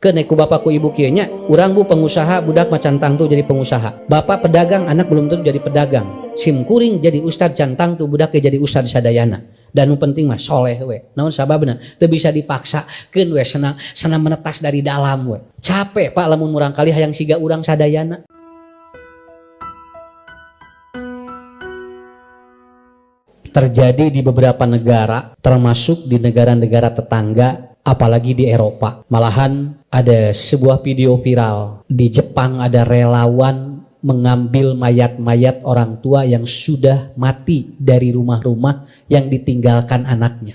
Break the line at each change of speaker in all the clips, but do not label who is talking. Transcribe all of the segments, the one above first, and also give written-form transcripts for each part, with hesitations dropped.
Kene ku bapak ku ibu kieunya, urang bu pengusaha, budak mah cantang tuh jadi pengusaha. Bapak pedagang, anak belum tentu jadi pedagang. Sim kuring jadi ustad cantang tuh budaknya jadi ustad sadayana. Dan nu penting mah soleh we. Naon sababna? Teu bisa dipaksakeun we senang menetas dari dalam we. Capek Pak lamun murang kali hayang siga urang sadayana. Terjadi di beberapa negara, termasuk di negara-negara tetangga, apalagi di Eropa. Malahan ada sebuah video viral di Jepang, ada relawan mengambil mayat-mayat orang tua yang sudah mati dari rumah-rumah yang ditinggalkan anaknya.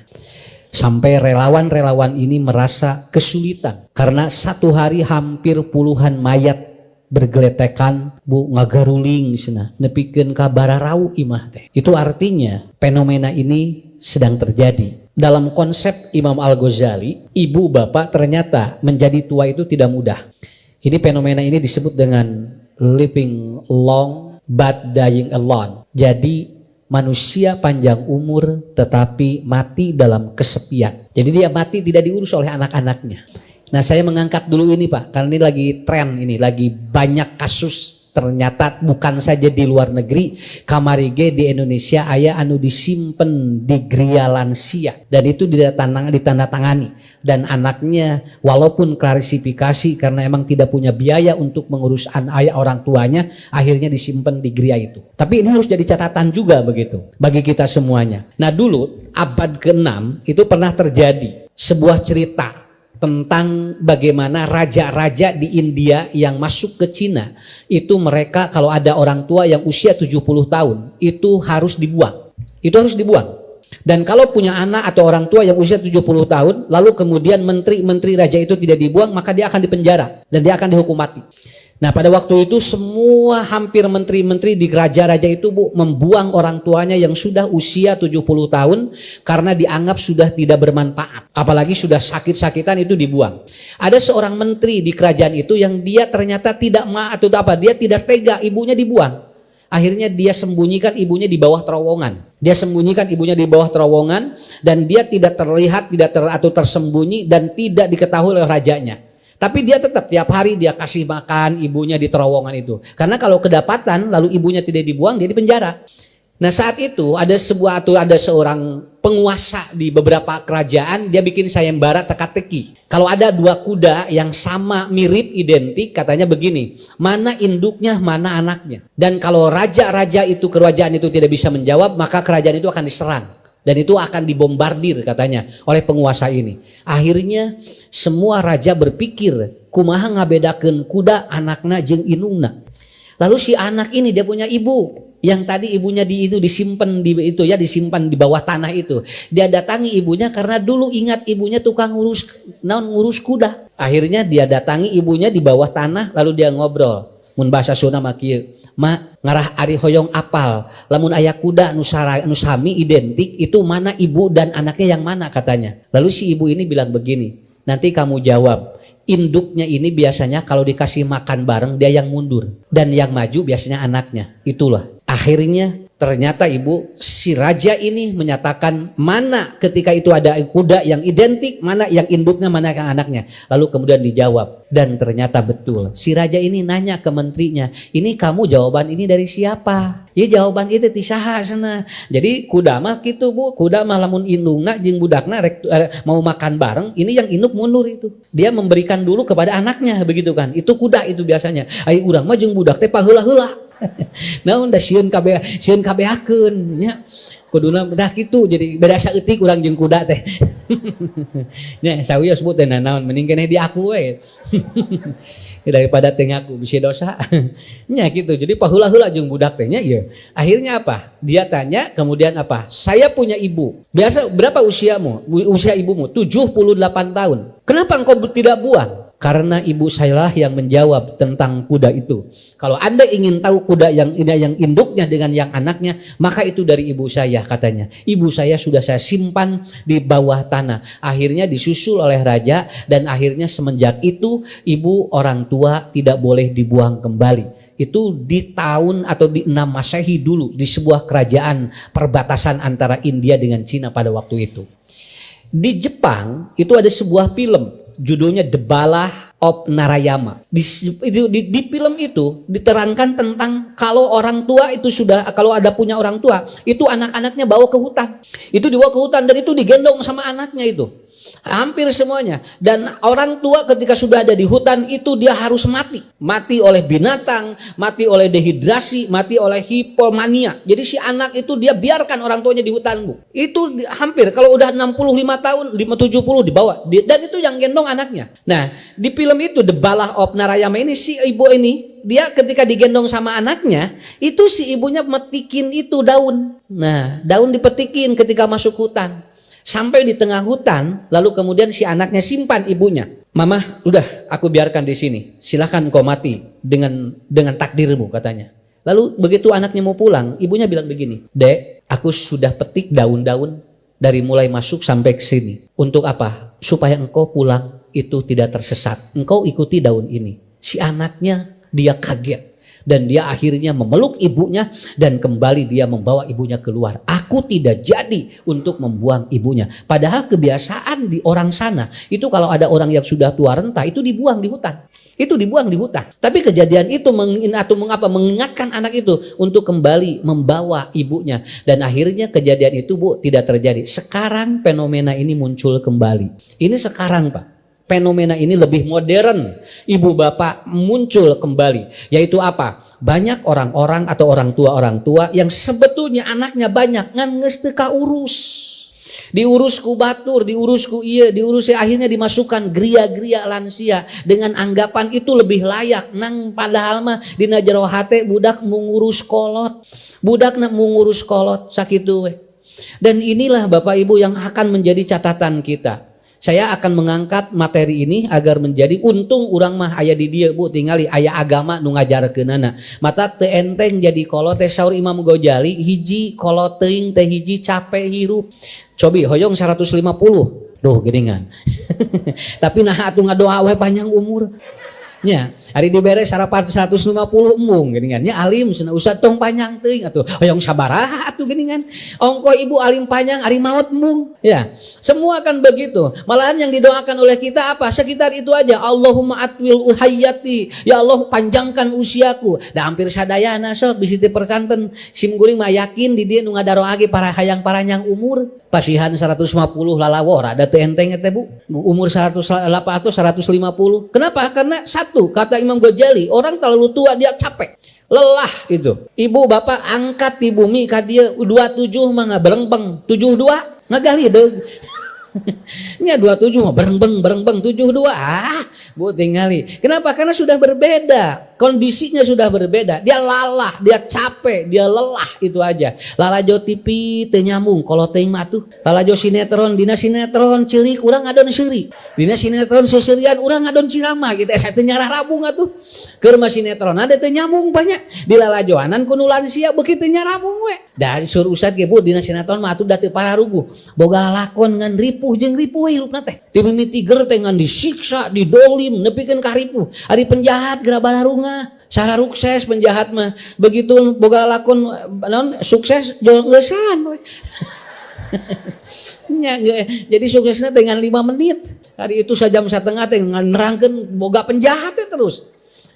Sampai relawan-relawan ini merasa kesulitan karena satu hari hampir puluhan mayat bergeletekan bu ngagaruling cenah nepikeun ka bararau imah teh. Itu artinya fenomena ini sedang terjadi. Dalam konsep Imam Al-Ghazali, ibu bapak ternyata menjadi tua itu tidak mudah. Ini fenomena ini disebut dengan living long but dying alone. Jadi manusia panjang umur tetapi mati dalam kesepian. Jadi dia mati tidak diurus oleh anak-anaknya. Nah saya mengangkat dulu ini Pak, karena ini lagi tren, ini lagi banyak kasus. Ternyata bukan saja di luar negeri, kamarige di Indonesia aya anu disimpen di gria lansia dan itu ditandatangani dan anaknya walaupun klarifikasi karena emang tidak punya biaya untuk mengurus ayah orang tuanya, akhirnya disimpan di gria itu. Tapi ini harus jadi catatan juga begitu bagi kita semuanya. Nah dulu abad ke-6 itu pernah terjadi sebuah cerita tentang bagaimana raja-raja di India yang masuk ke Cina itu mereka kalau ada orang tua yang usia 70 tahun itu harus dibuang. Itu harus dibuang. Dan kalau punya anak atau orang tua yang usia 70 tahun lalu kemudian menteri-menteri raja itu tidak dibuang, maka dia akan dipenjara dan dia akan dihukum mati. Nah pada waktu itu semua hampir menteri-menteri di raja-raja itu bu membuang orang tuanya yang sudah usia 70 tahun karena dianggap sudah tidak bermanfaat. Apalagi sudah sakit-sakitan itu dibuang. Ada seorang menteri di kerajaan itu yang dia ternyata tidak dia tidak tega ibunya dibuang. Akhirnya dia sembunyikan ibunya di bawah terowongan. Dia sembunyikan ibunya di bawah terowongan dan dia tidak terlihat, atau tersembunyi dan tidak diketahui oleh rajanya. Tapi dia tetap tiap hari dia kasih makan ibunya di terowongan itu. Karena kalau kedapatan lalu ibunya tidak dibuang, dia dipenjara. Nah saat itu ada seorang penguasa di beberapa kerajaan, dia bikin sayembara teka-teki. Kalau ada dua kuda yang sama mirip identik, katanya begini, mana induknya, mana anaknya. Dan kalau raja-raja itu kerajaan itu tidak bisa menjawab, maka kerajaan itu akan diserang. Dan itu akan dibombardir katanya oleh penguasa ini. Akhirnya semua raja berpikir kumaha ngabedakeun kuda anakna jeung indungna. Lalu si anak ini dia punya ibu yang tadi ibunya disimpan disimpan di bawah tanah itu. Dia datangi ibunya karena dulu ingat ibunya tukang ngurus kuda. Akhirnya dia datangi ibunya di bawah tanah lalu dia ngobrol. Mun bahasa Sunda mah kieu, "Ma, ngarah ari hoyong apal, lamun aya kuda nu sami identik itu mana ibu dan anaknya yang mana?" katanya. Lalu si ibu ini bilang begini, "Nanti kamu jawab. Induknya ini biasanya kalau dikasih makan bareng dia yang mundur dan yang maju biasanya anaknya." Itulah. Akhirnya ternyata si raja ini menyatakan mana ketika itu ada kuda yang identik, mana yang induknya, mana yang anaknya. Lalu kemudian dijawab dan ternyata betul. Si raja ini nanya ke menterinya, "Ini kamu jawaban ini dari siapa?" "Ya jawaban itu ti saha sana." Jadi kuda mah gitu bu, kuda mah lamun indungna jeung budakna mau makan bareng, ini yang induk mundur itu. Dia memberikan dulu kepada anaknya begitu kan. Itu kuda itu biasanya. Ai urang mah jeung budak teh paheula-heula. Naon da sieun kabehakeun nya. Kuduna dah kitu jadi beda saeutik urang jeung kuda teh. Nya sawios sebut teh naon mending keneh di aku we. Daripada teh ngaku bisi dosa. Nya gitu. Jadi paheula-heula jeung budak teh nya ieu. Akhirnya apa? Dia tanya kemudian apa? "Saya punya ibu. Biasa berapa usiamu? Usia ibumu 78 tahun. Kenapa engkau tidak buang?" "Karena ibu saya lah yang menjawab tentang kuda itu. Kalau Anda ingin tahu kuda yang induknya dengan yang anaknya, maka itu dari ibu saya," katanya. "Ibu saya sudah saya simpan di bawah tanah." Akhirnya disusul oleh raja dan akhirnya semenjak itu ibu orang tua tidak boleh dibuang kembali. Itu di tahun atau di 6 Masehi dulu di sebuah kerajaan perbatasan antara India dengan Cina pada waktu itu. Di Jepang itu ada sebuah film judulnya The Bala of Narayama. Di film itu diterangkan tentang kalau orang tua itu kalau ada punya orang tua, itu anak-anaknya bawa ke hutan. Itu dibawa ke hutan dan itu digendong sama anaknya itu. Hampir semuanya. Dan orang tua ketika sudah ada di hutan itu dia harus mati. Mati oleh binatang, mati oleh dehidrasi, mati oleh hipomania. Jadi si anak itu dia biarkan orang tuanya di hutan, Bu. Itu hampir kalau udah 65 tahun, 70 dibawa. Dan itu yang gendong anaknya. Nah, di film itu The Bala of Narayama ini si ibu ini dia ketika digendong sama anaknya, itu si ibunya metikin itu daun. Nah, daun dipetikin ketika masuk hutan. Sampai di tengah hutan, lalu kemudian si anaknya simpan ibunya. Mama, udah aku biarkan di sini. Silakan kau mati dengan takdirmu, katanya. Lalu begitu anaknya mau pulang, ibunya bilang begini, Dek, aku sudah petik daun-daun dari mulai masuk sampai ke sini. Untuk apa? Supaya engkau pulang itu tidak tersesat. Engkau ikuti daun ini. Si anaknya dia kaget. Dan dia akhirnya memeluk ibunya dan kembali dia membawa ibunya keluar. Aku tidak jadi untuk membuang ibunya. Padahal kebiasaan di orang sana itu kalau ada orang yang sudah tua renta itu dibuang di hutan. Itu dibuang di hutan. Tapi kejadian itu mengingatkan anak itu untuk kembali membawa ibunya. Dan akhirnya kejadian itu, Bu, tidak terjadi. Sekarang fenomena ini muncul kembali. Ini sekarang, Pak. Fenomena ini lebih modern, ibu bapak muncul kembali, yaitu apa? Banyak orang-orang atau orang tua yang sebetulnya anaknya banyak, ngan geus teu kaurus. Diurus ku batur, diurus ku ieu, diurus akhirnya dimasukkan gria-gria lansia dengan anggapan itu lebih layak. Nang padahal mah dina jero hate budak mengurus kolot. Budakna mengurus kolot sakitu we. Dan inilah Bapak Ibu yang akan menjadi catatan kita. Saya akan mengangkat materi ini agar menjadi untung urang mah aya di dieu, Bu, tingali aya agama nu ngajarkeunana. Mata teu enteng jadi kolot teh saur Imam Ghazali, hiji kolot teuing teh hiji capek hirup. Cobi hoyong 150. Duh geuningan. Tapi nah atuh ngadoa we panjang umur. Nya, hari dibere sarapan 150 embung geuningan. Nya alim cenah usah tong panjang teuing atuh. Hoyong sabaraha atuh geuningan. Ongko ibu alim panjang ari maot embung. Ya, semua kan begitu. Malahan yang didoakan oleh kita apa? Sekitar itu aja. Allahumma atwil uhayati. Ya Allah panjangkan usiaku. Da hampir sadayana sok bisi teu persanten sim guring mah yakin di dieu nu ngadaroage para hayang paranjang umur. Pasihan 150 lalawor ada teu enteng teh, Bu. Umur 100 atau 150. Kenapa? Karena satu, kata Imam Ghazali, orang terlalu tua dia capek. Lelah itu. Ibu bapak angkat di bumi ka dia 27 mah ngaberengpeng, 72 ngagali deug. Nya 27 mah bereng-beng 72. Bu tingali. Kenapa? Karena sudah berbeda. Kondisinya sudah berbeda. Dia lalah, dia capek, dia lelah, itu aja. Lalajo TV teu nyambung kalau teuing mah tuh. Lalajo sinetron, dina sinetron ceurik urang ngadon seuri. Dina sinetron seuseurean urang ngadon cirama gitu. Asa teu nyarah rabung atuh. Keur mah sinetron ada teu nyambung banyak. Di lalajoanan ku nu lansia beuki teu nyarabung we. Da sur usad ge, Bu, dina sinetron mah atuh da teu pararuguh. Boga lakon ngan ripuh jeung ripuh we hirupna teh. Ti mimiti ger teh ngan disiksa, didolim, nepikeun ka ripuh. Ari penjahat geura balarunga. Salah sukses penjahat mah begitu boga lakon non sukses geusaan we. Nya jadi suksesnya dengan 5 menit. Hari itu sajam setengah teh nerangkeun boga penjahat terus.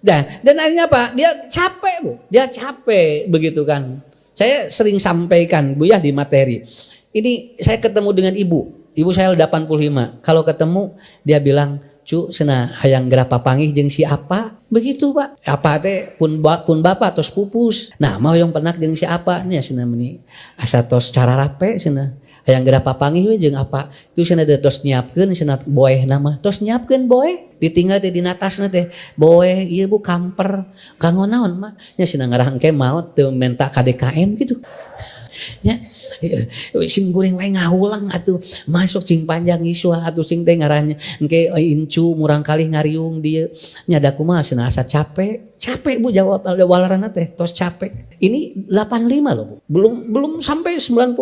Dan akhirnya apa? Dia capek, Bu. Dia capek begitu kan. Saya sering sampaikan, Bu, ya di materi. Ini saya ketemu dengan ibu. Ibu saya 85. Kalau ketemu dia bilang, "Cu, cenah hayang geura papangih jeung si apa?" Begitu, Pak. Apa teh pun bapak tos pupus. Nah, mau yang penak jeung si apa nya cenah meuni asa tos cara rape cenah. Hayang geura papangih we jeung apa? Itu cenah tos nyiapkeun cenah boeh nama. Tos nyiapkeun boeh. Ditinggal teh dina tasna teh. Boeh ieu, Bu, kamper. Kanggo naon mah? Nya cenah ngarah engke maot teu menta KDKM gitu. Nya sim goreng wae ngahulang atuh masuk cing panjang iswa atuh cing teh ngarannya engke incu murang kali ngariung dieu nya da kumaha cenah asa capek Bu, jawab walarana teh tos capek. Ini 85 loh, Bu. Belum sampai 90.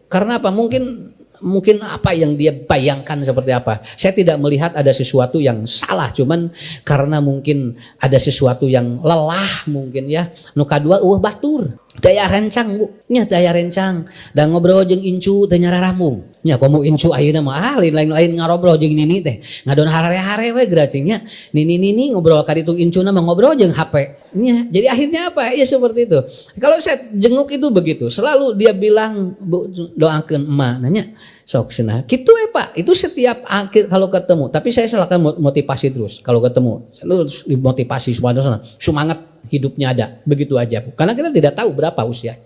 Karena apa? Mungkin apa yang dia bayangkan seperti apa. Saya tidak melihat ada sesuatu yang salah, cuman karena mungkin ada sesuatu yang lelah mungkin ya. Nu kadua batur. daya rencang bu, nya daya rencang dan ngobrol jeung incu teh nyara rambung nya komo incu ayeuna mah lain ngarobrol jeung nini teh ngadon hare-hare we geracingnya nini ngobrol ka ditu incuna mah ngobrol jeung HP nya. Jadi akhirnya apa ya seperti itu. Kalau saya jenguk itu begitu selalu dia bilang bu doakeun emak nanya sok cenah kitu we Pak, itu setiap akhir kalau ketemu, tapi saya selalu motivasi terus kalau ketemu selalu dimotivasi supaya semangat hidupnya ada, begitu aja Bu. Karena kita tidak tahu berapa usianya.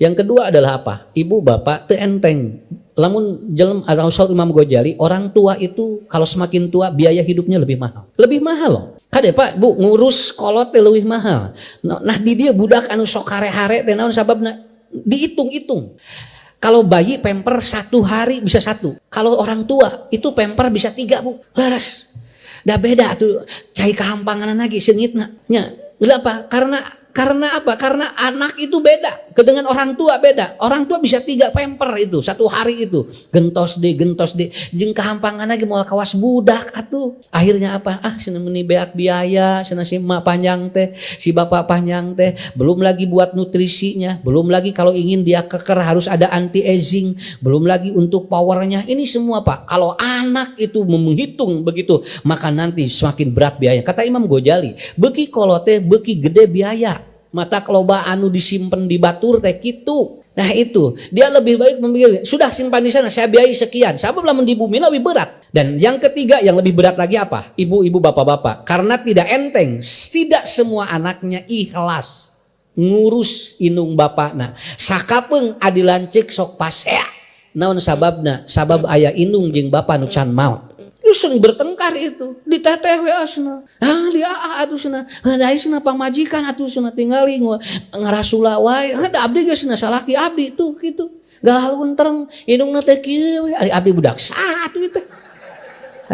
Yang kedua adalah apa? Ibu bapak teu enteng. Lamun jelem Rasul Imam Ghazali, orang tua itu kalau semakin tua biaya hidupnya lebih mahal. Lebih mahal loh. Kade Pak, Bu, ngurus kolot teh leuwih mahal. Nah di dia budak anu sok hare-hare teh naon sababna dihitung-hitung. Kalau bayi pemper 1 hari bisa 1. Kalau orang tua itu pemper bisa 3 Bu. Laras. Dah beda tuh cai kehampangan lagi seungitna. Nya, kenapa? Karena apa? Karena anak itu beda dengan orang tua beda. Orang tua bisa 3 pemper itu 1 hari itu. Gentos deh jeung kehampangan lagi moal kawas budak atuh. Akhirnya apa? Cenah meuni beak biaya, cenah si emak panjang teh, si bapak panjang teh, belum lagi buat nutrisinya, belum lagi kalau ingin dia keker harus ada anti aging, belum lagi untuk powernya. Ini semua Pak. Kalau anak itu menghitung begitu, maka nanti semakin berat biaya. Kata Imam Ghazali, beuki kolote beuki gede biaya. Mata keloba anu disimpan di batur teh kitu. Nah itu dia lebih baik memikir sudah simpan di sana saya biayai sekian. Sabab lamun di bumi lebih berat. Dan yang ketiga yang lebih berat lagi apa? Ibu-ibu bapak-bapak karena tidak enteng, tidak semua anaknya ikhlas ngurus indung bapakna. Sakapeung adi lanceuk sok pasea. Naon sababna? Sabab aya indung jeung bapa nu can maot. Sering bertengkar itu di teteh we asna. Dia atuh cenah. Heuh cenah pamajikan atuh cenah tingali ngarasula wae. Da abdi geus cenah salaki abdi tuh kitu. Galuntreng indungna teh kieu we. Ari abdi budak saha atuh teh.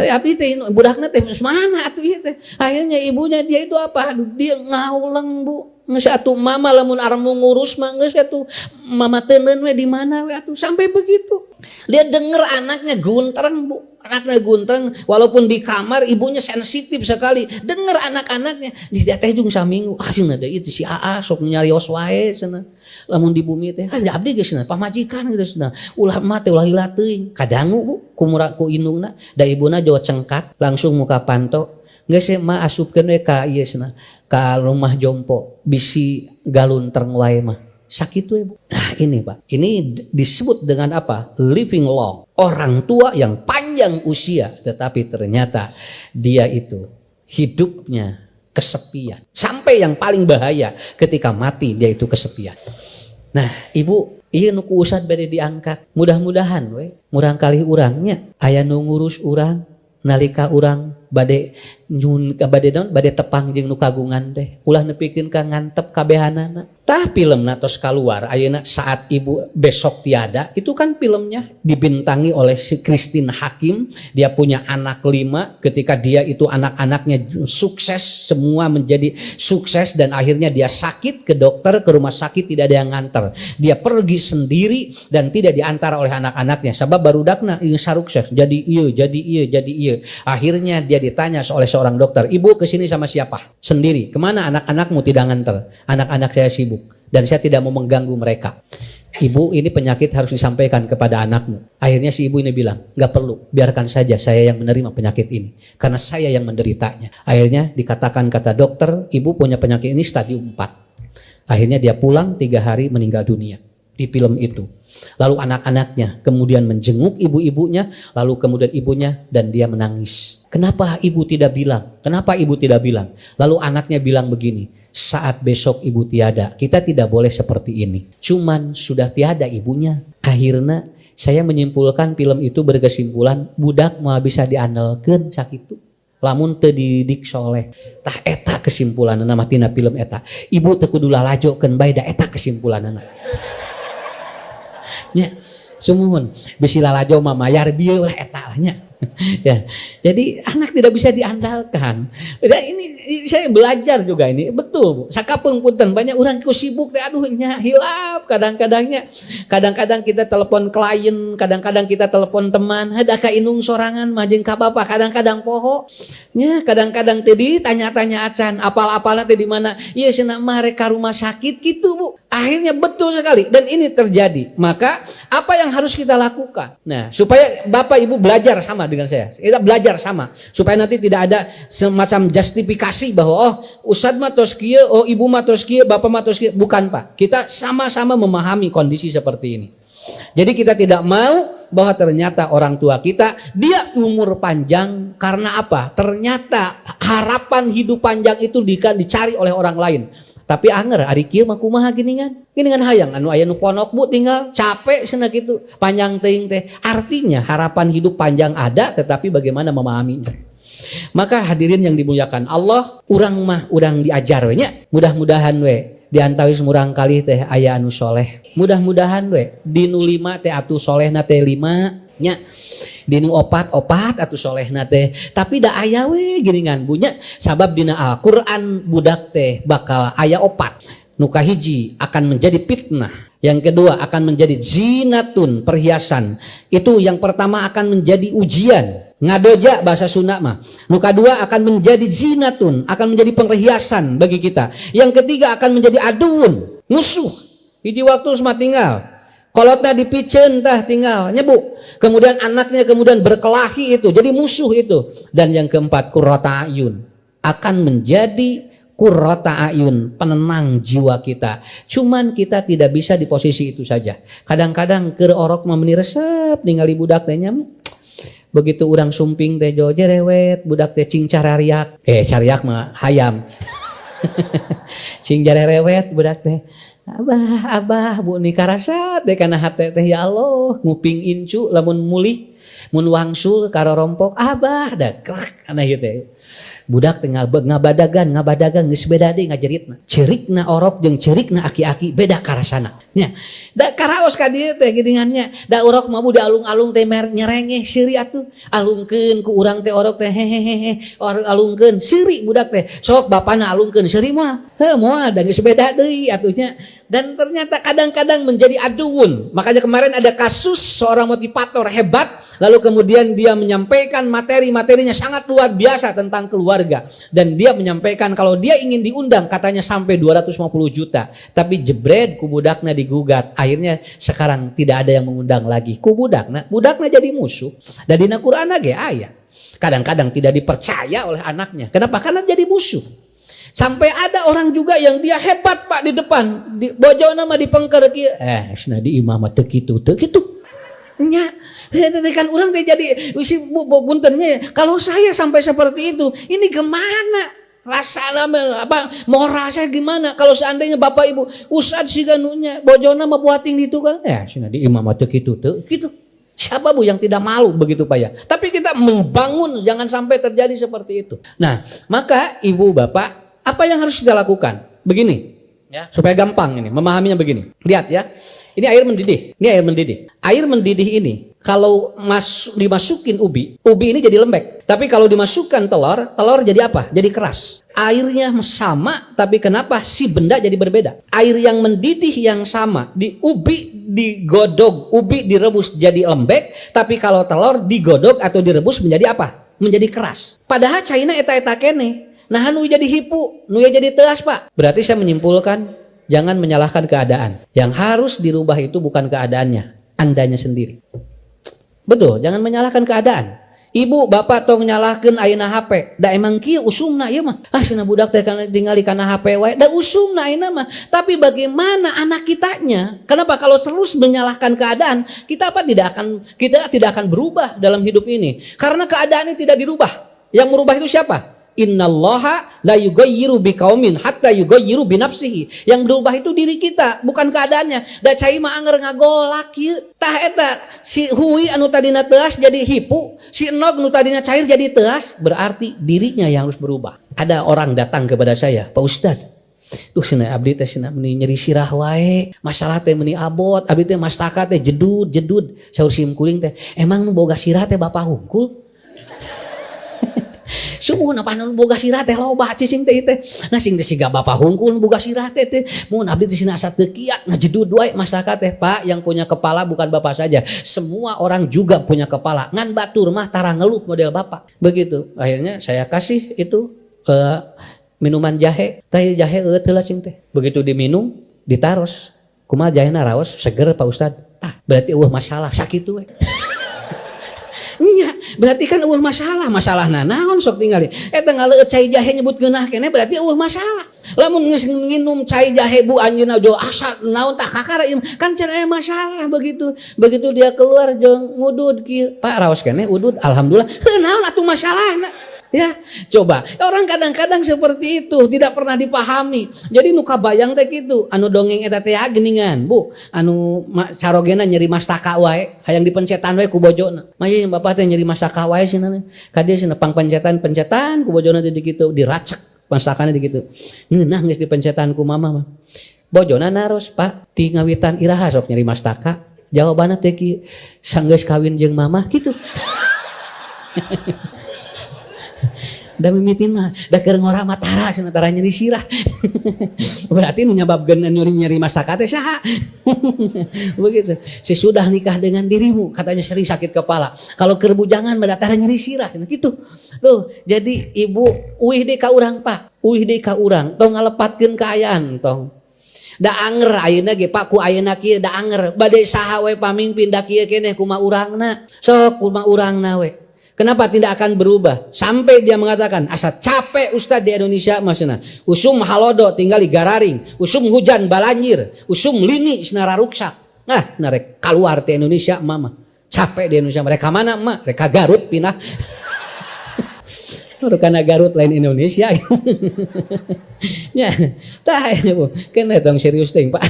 Ari abdi teh budakna teh geus mana atuh ieu teh. Akhirnya ibunya dia itu apa? Dia ngauleng Bu. Geus atuh mama lamun arep ngurus mah geus atuh mama teuneun we di mana we atuh sampai begitu. Dia denger anaknya guntreng Bu. Anaknya guntreng walaupun di kamar ibunya sensitif sekali. Dengar anak-anaknya di teh jeung saminggu. Cenah da itu si AA sok nyarios wae cenah. Lamun di bumi teh abdi geus cenah pamajikan geus cenah. Ulah mah teh ulah lila teuing. Kadangu Bu ku indungna da ibuna jawa cengkat langsung muka panto. Geus mah asupkeun we ka ieu cenah. Ka rumah jompo bisi galuntreng wae mah. Sakit we Bu. Nah ini Pak, ini disebut dengan apa? Living long. Orang tua yang panjang usia, tetapi ternyata dia itu hidupnya kesepian. Sampai yang paling bahaya ketika mati dia itu kesepian. Nah Ibu, ieu nu ku usad bade diangkat. Mudah-mudahan we, murang kali urangnya aya nu ngurus urang nalika urang bade nyun bade tepang jeung nu kagungan teh ulah nepikeun ka ngantep kabehanana. Tah filmna tos kaluar ayeuna Saat Ibu Besok Tiada itu kan filmnya dibintangi oleh si Christine Hakim. Dia punya anak 5 ketika dia itu anak-anaknya sukses semua menjadi sukses dan akhirnya dia sakit ke dokter ke rumah sakit tidak ada yang nganter. Dia pergi sendiri dan tidak diantar oleh anak-anaknya sebab barudakna ieu sukses jadi ieu. Akhirnya dia ditanya oleh seorang dokter, "Ibu kesini sama siapa?" "Sendiri." "Kemana anak-anakmu?" "Tidak nganter. Anak-anak saya sibuk dan saya tidak mau mengganggu mereka." "Ibu, ini penyakit harus disampaikan kepada anakmu." Akhirnya si ibu ini bilang, "Gak perlu, biarkan saja saya yang menerima penyakit ini karena saya yang menderitanya." Akhirnya dikatakan kata dokter, ibu punya penyakit ini stadium 4. Akhirnya dia pulang 3 hari meninggal dunia di film itu. Lalu anak-anaknya kemudian menjenguk ibu-ibunya, lalu kemudian ibunya dan dia menangis. Kenapa ibu tidak bilang? Kenapa ibu tidak bilang? Lalu anaknya bilang begini, "Saat besok ibu tiada, kita tidak boleh seperti ini." Cuman sudah tiada ibunya. Akhirnya saya menyimpulkan film itu berkesimpulan budak mau bisa diandalkeun sakitu. Lamun teu dididik soleh. Tah eta kesimpulanna mah tina film eta. Ibu teu kudu lalajokeun bae da eta kesimpulanna. Nya sumuhun bisi lalajo mah mayar bieu lah eta lah nya. Ya. Jadi anak tidak bisa diandalkan. Dan ini saya belajar juga ini betul Bu. Sakapeung punten banyak orang ku sibuk teh aduh nya hilap kadang-kadang kita telepon klien, kadang-kadang kita telepon teman, ada ka inung sorangan mah jeung ka bapa kadang-kadang poho. Nya kadang-kadang teh ditanya-tanya acan apal-apalna teh di mana? Ieu cenah mah rek ka rumah sakit gitu Bu. Akhirnya betul sekali dan ini terjadi. Maka apa yang harus kita lakukan? Nah, supaya Bapak Ibu belajar sama dengan saya. Kita belajar sama supaya nanti tidak ada semacam justifikasi bahwa oh Ustadz mah tos kieu, oh Ibu mah tos kieu, Bapak mah tos kieu. Bukan, Pak. Kita sama-sama memahami kondisi seperti ini. Jadi kita tidak mau bahwa ternyata orang tua kita dia umur panjang karena apa? Ternyata harapan hidup panjang itu dicari oleh orang lain. Tapi anger ari kieu mah kumaha geuningan hayang anu aya nu ponok Bu tinggal capek cenah kitu panjang teuing teh. Artinya harapan hidup panjang ada tetapi bagaimana memahaminya. Maka hadirin yang dimuliakan Allah, urang diajar we nya. Mudah-mudahan we di antawis murang kali teh aya anu soleh. Mudah-mudahan we di nu 5 teh atuh solehna teh 5 nya. Dinu opat atuh solehna teh tapi da aya we geuningan bunya sabab dina Al-Qur'an budak teh bakal aya opat nu kahiji akan menjadi fitnah, yang kedua akan menjadi zinatun perhiasan, itu yang pertama akan menjadi ujian ngadoja bahasa Sunda mah, nu kadua akan menjadi zinatun akan menjadi perhiasan bagi kita, yang ketiga akan menjadi aduun musuh hiji waktu semua tinggal kolotna dipicen tah tinggal nyebu. Kemudian anaknya kemudian berkelahi itu jadi musuh itu. Dan yang keempat qurrata ayun akan menjadi qurrata ayun, penenang jiwa kita. Cuman kita tidak bisa di posisi itu saja. Kadang-kadang keur orok mah meuni resep ningali budak teh nya. Begitu urang sumping teh jo jerewet budak teh cing carariak. Cariak mah hayam. Cing jerewet budak teh. Abah Bu nikarasa teh kana hate teh ya Allah nguping incu lamun mulih mun wangsul karo rompok abah da krak kana ieu teh budak teh ngabadagan geus beda deui ngajeritna ceurikna orok jeung ceurikna aki-aki beda karasana nya da karaos ka dieu teh geuningannya da orok mah budak alung-alung teh nyerengeh seuri atuh alungkeun ku urang teh orok teh hehehe alungkeun seuri budak teh sok bapana alungkeun seuri moal moal da geus beda deui atuhnya. Dan ternyata kadang-kadang menjadi aduun. Makanya kemarin ada kasus seorang motivator hebat, lalu kemudian dia menyampaikan materinya sangat luar biasa tentang keluarga, dan dia menyampaikan kalau dia ingin diundang katanya sampai 250 juta, tapi jebret ku budakna digugat, akhirnya sekarang tidak ada yang mengundang lagi ku budakna jadi musuh. Dan di Al-Qur'an ge aya kadang-kadang tidak dipercaya oleh anaknya. Kenapa? Karena jadi musuh. Sampai ada orang juga yang dia hebat Pak di depan, di bojona mah dipengker kieu. Cenah di imam mah teu kitu. Nya, kan urang teh jadi puntennya kalau saya sampai seperti itu, ini gimana? Rasana apa moral saya gimana kalau seandainya Bapak Ibu Ustad siga nunya bojona mah buating ditu kan? Cenah di imam mah teu kitu. Siapa Bu yang tidak malu begitu Pak ya? Tapi kita membangun jangan sampai terjadi seperti itu. Nah, maka Ibu Bapak apa yang harus kita lakukan? Begini, ya, supaya gampang ini, memahaminya begini. Lihat ya, ini air mendidih. Air mendidih ini kalau dimasukin ubi ini jadi lembek. Tapi kalau dimasukkan telur jadi apa? Jadi keras. Airnya sama, tapi kenapa si benda jadi berbeda? Air yang mendidih yang sama, ubi digodok, ubi direbus jadi lembek, tapi kalau telur digodok atau direbus menjadi apa? Menjadi keras. Padahal caina eta kene. Nah nu jadi hipu, nu jadi teas Pak. Berarti saya menyimpulkan jangan menyalahkan keadaan. Yang harus dirubah itu bukan keadaannya, Andanya sendiri. Betul, jangan menyalahkan keadaan. Ibu, bapak tong nyalahkeun ayeuna HP. Da emang kieu usumna ieu mah. Cenah budak teh kana tingali kana HP wae. Da usumna ayeuna mah. Tapi bagaimana anak kitanya? Kenapa kalau terus menyalahkan keadaan, kita tidak akan berubah dalam hidup ini. Karena keadaan ini tidak dirubah. Yang merubah itu siapa? Innallaha la yughayyiru biqaumin hatta yughayyiru bi nafsihi. Yang berubah itu diri kita, bukan keadaannya. Da cai mah anger ngagolak kieu. Tah eta si Hui anu tadina teuas jadi hipu, si Enog anu tadina cair jadi teuas, berarti dirinya yang harus berubah. Ada orang datang kepada saya, Pak Ustad, duh cenah abdi teh cenah meuni nyeri sirah wae, masalah teh meuni abot, abdi teh mastaka teh jedud. Saur sim kuring teh, emang nu boga sirah teh bapak hungkul? Sumuhun apa nu boga sirah teh loba cicing teh teh. Nah sing teh siga bapak hungkul boga sirah teh mun abdi teh cenah asa teu kiat ngajedud wae mastaka teh. Pak, yang punya kepala bukan bapak saja, semua orang juga punya kepala. Ngan batur mah tara ngeluh model bapak. Begitu. Akhirnya saya kasih itu minuman jahe. Teh jahe teulah cing teh. Begitu diminum, ditaros. kumaha jahena raos seger Pak Ustad. Berarti masalah sakit we. Nya, berarti kan masalah naon sok tingali. Eta ngaleut cai jahe nyebut geunah keneh berarti masalah. Lamun geus nginum cai jahe bu anjeunna jo asa naon tah kakara kan cenah masalah begitu. Begitu dia keluar jeung ngudud kieu. Pak raos keneh udud alhamdulillah. Heuh naon atuh masalahna? Ya, coba orang kadang-kadang seperti itu tidak pernah dipahami. Jadi nu kabayang teh kitu, anu dongeng eta teh geuningan, Bu. Anu sarogena nyeri mastaka wae, hayang dipencetan wae ku bojona. Maya bapak teh nyeri mastaka wae cenah. Ka dieu cenah pangpencetan ku bojona teh dikitu, diracek mastakana dikitu. Ngeunah geus dipencetan ku mama mah. Bojona naros, Pak, ti ngawitan iraha sok nyeri mastaka. Jawabanna teh kieu, sanggeus kawin jeung mama kitu. Da mimitin mah da keur ngora matara cenah tara nyeri sirah. Berarti nu nyababkeun nyeri mastaka teh saha? Begitu. Sesudah nikah dengan dirimu katanya sering sakit kepala. Kalau keur bujangan mah tara nyeri sirah cenah kitu. Tuh, jadi ibu uih deui ka urang, Pak. Uih deui ka urang, tong ngalepatkeun kaayaan tong. Da anger ayeuna ge Pak ku ayeuna kieu da anger. Bade saha we pamimpin da kieu keneh kumaha urangna. Sok kumaha urangna we. Kenapa tidak akan berubah? Sampai dia mengatakan, asa capek Ustadz di Indonesia maksudnya. Usum halodo tinggal di gararing, usum hujan balanjir, usum lini senara ruksak. Nah, narek keluar di Indonesia mama. Capek di Indonesia. Mereka mana emak? Mereka Garut pindah. Karena Garut lain Indonesia. Ya, tah Bu. Kena dong serius teh, Pak.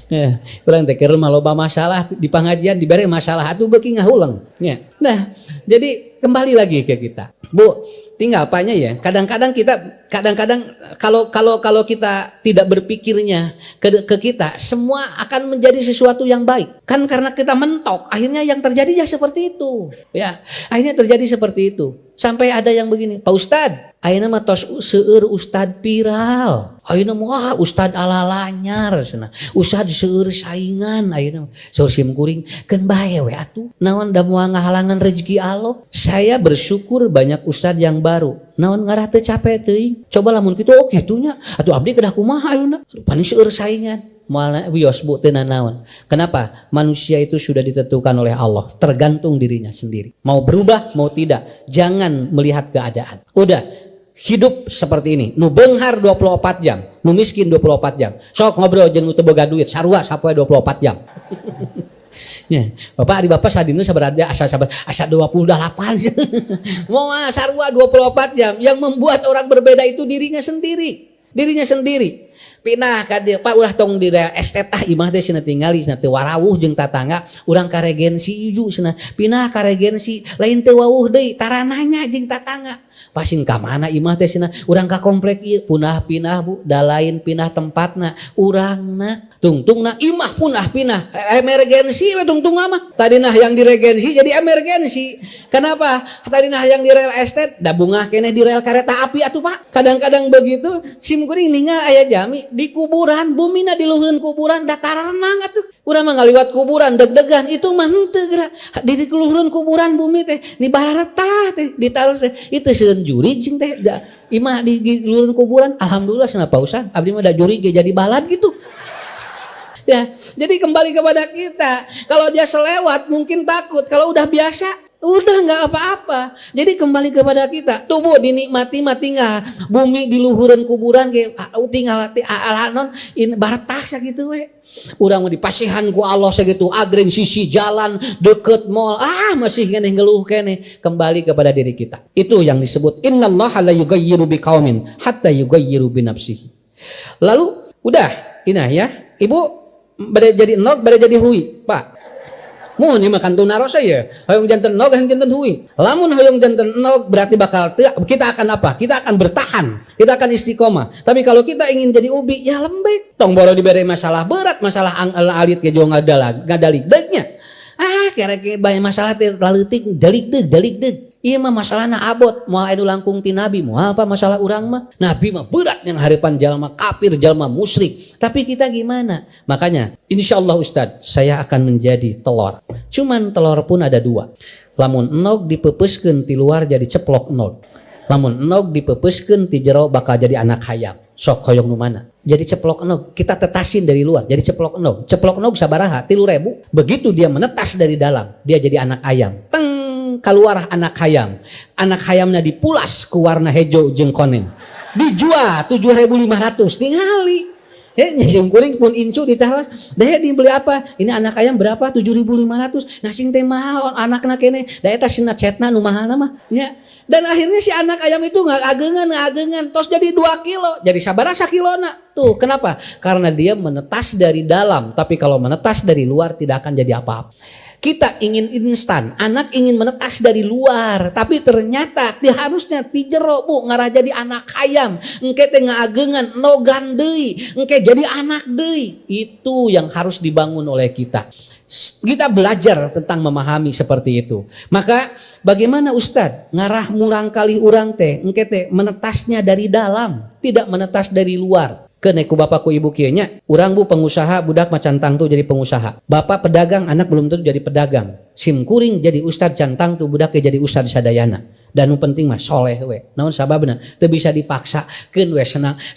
Ya, urang teh keur maloba masalah di pengajian dibere masalah atuh beuki ngahulang. Ya. Nah, jadi kembali lagi ke kita. Bu, tinggal apanya ya? Kadang-kadang kalau kita tidak berpikirnya ke kita, semua akan menjadi sesuatu yang baik. Kan karena kita mentok, akhirnya yang terjadi ya seperti itu. Ya, akhirnya terjadi seperti itu. Sampai ada yang begini, Pak Ustad, ayeuna mah tos seueur ustad viral. Ayeuna mah ustad alalanyar cenah. Ustad seueur saingan ayeuna. Saur sim kuring keun bae we atuh. Naon da moal ngahalangan rezeki Allah. Saya bersyukur banyak ustad yang baru. Naon ngarah teu capek teuing. Coba lamun kitu oh kitunya. Atuh abdi kedah kumaha ayeuna. Pani seueur saingan. Moalna wios bu teu nanaon. Kenapa? Manusia itu sudah ditentukan oleh Allah, tergantung dirinya sendiri. Mau berubah, mau tidak, jangan melihat keadaan. Udah, hidup seperti ini. Nu beunghar 24 jam, nu miskin 24 jam. Sok ngobrol jeung nu teu boga duit, sarua sapoe 24 jam. Ya, Bapak di Bapak sadina sabarada asa 28. Mau sarua 24 jam. Yang membuat orang berbeda itu dirinya sendiri. Dirinya sendiri. Pinah ka dieu Pak ulah tong di daerah estet imah teh cenah tingali cenah teu warawuh jeung tatangga urang ka regensi iju cenah pinah ka regensi lain teu wawuh deui tarananya jeung tatangga pasin ka mana imah teh cenah urang ka komplek ieu punah-pinah Bu da lain pinah tempatna urangna tungtungna imah punah pinah emergensi we tungtung mah tadina yang di regensi jadi emergensi kenapa tadina yang di rel estet da bungah keneh di rel kereta api atuh Pak kadang-kadang begitu sim kuring ningal aya jami di kuburan bumina di luhureun kuburan dataran atuh urang mah ngaliwat kuburan deg-degan itu mah henteu geura di luhureun kuburan bumi teh di baratah teh ditaruh teh itu seueun juri jeung teh imah di luhureun kuburan alhamdulillah cenah Pak Ustaz abdi mah da juri ge jadi balad gitu. Ya, jadi kembali kepada kita. Kalau dia selewat mungkin takut. Kalau udah biasa, udah nggak apa-apa. Jadi kembali kepada kita. Tubuh dinikmati mah tinggal bumi di luhureun kuburan ge tinggal alanon in baratah sakitu we. Urang mah dipasihan ku Allah sakitu agreng sisi jalan deket mall. Masih keneh ngeluh keneh. Kembali kepada diri kita. Itu yang disebut innallaha la yughayyiru biqaumin hatta yughayyiru bi nafsihi. Lalu udah, inah ya. Ibu bade jadi enog bade jadi hui Pak mun ieu mah kantun naros ya hoyong janten enog hoyong janten hui lamun hoyong janten enog berarti bakal kita akan apa kita akan bertahan kita akan istiqomah tapi kalau kita ingin jadi ubi ya lembek tong boro dibere masalah berat masalah alit ge jo ngadalig deugnya kere bae masalah teh laleutik dalik deug ieu mah masalahna abot moal anu langkung ti nabi moal apa masalah urang mah nabi mah berat yang harapan jalma kafir jalma musyrik tapi kita gimana makanya insyaallah Ustaz saya akan menjadi telur cuman telur pun ada dua lamun enog dipepeuskeun ti luar jadi ceplok enog lamun enog dipepeuskeun ti jero bakal jadi anak hayam Sok hoyong nu mana. Jadi ceplok enog, kita tetasin dari luar. Jadi ceplok enog. Ceplok enog sabaraha 3.000. Begitu dia menetas dari dalam, dia jadi anak ayam. Teng, keluar anak ayam. Anak ayamnya dipulas ke warna hijau jeung koneng. Dijual 7.500 ningali. Sim kuring pun incu ditawas. Deh dibeli apa? Ini anak ayam berapa? 7.500. Nah sing teh mahal anakna kene. Da eta sina cetna nu mahalna mah. Ya. Dan akhirnya si anak ayam itu ngagengan, tos jadi 2 kilo. Jadi sabaraha kilona. Tuh, kenapa? Karena dia menetas dari dalam. Tapi kalau menetas dari luar tidak akan jadi apa-apa. Kita ingin instan, anak ingin menetas dari luar, tapi ternyata harusnya ti jero bu ngarah jadi anak ayam, engke teh ngaageungan nogan deui, engke jadi anak deui. Itu yang harus dibangun oleh kita. Kita belajar tentang memahami seperti itu. Maka bagaimana Ustadz ngarah murang kali urang teh, engke teh menetasnya dari dalam, tidak menetas dari luar. Keneku bapakku ibu kieunya, urang bu pengusaha, budak macantang tuh jadi pengusaha. Bapak pedagang, anak belum tentu jadi pedagang. Sim kuring jadi ustad cantang tuh budaknya jadi ustad sadayana. Dan nu penting mah soleh we. Naon sababna? Teu bisa dipaksakeun we,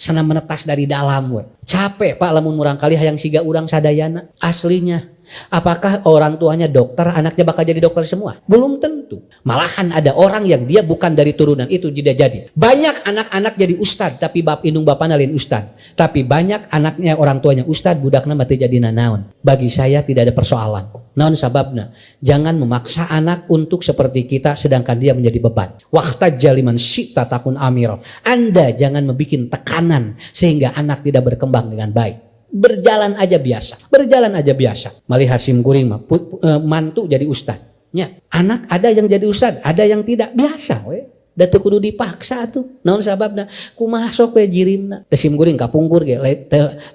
senang menetas dari dalam we. Capek Pak lamun murang kali hayang siga urang sadayana. Aslinya apakah orang tuanya dokter, anaknya bakal jadi dokter semua? Belum tentu. Malahan ada orang yang dia bukan dari turunan itu tidak jadi. Banyak anak-anak jadi ustad, tapi indung bapana lain ustad. Tapi banyak anaknya orang tuanya ustad, budakna mah teu jadi nanaon. Bagi saya tidak ada persoalan. Naon sababna? Jangan memaksa anak untuk seperti kita sedangkan dia menjadi beban. Waqtajja liman syi'ta takun amiro. Anda jangan membuat tekanan sehingga anak tidak berkembang dengan baik. Berjalan aja biasa. Malihat sim kuring mah mantu jadi ustad. Nya, anak ada yang jadi ustad, ada yang tidak, biasa we. Da teu kudu dipaksa tuh. Naon sababna? Kumaha sok we jirimna. Da sim kuring kapungkur ge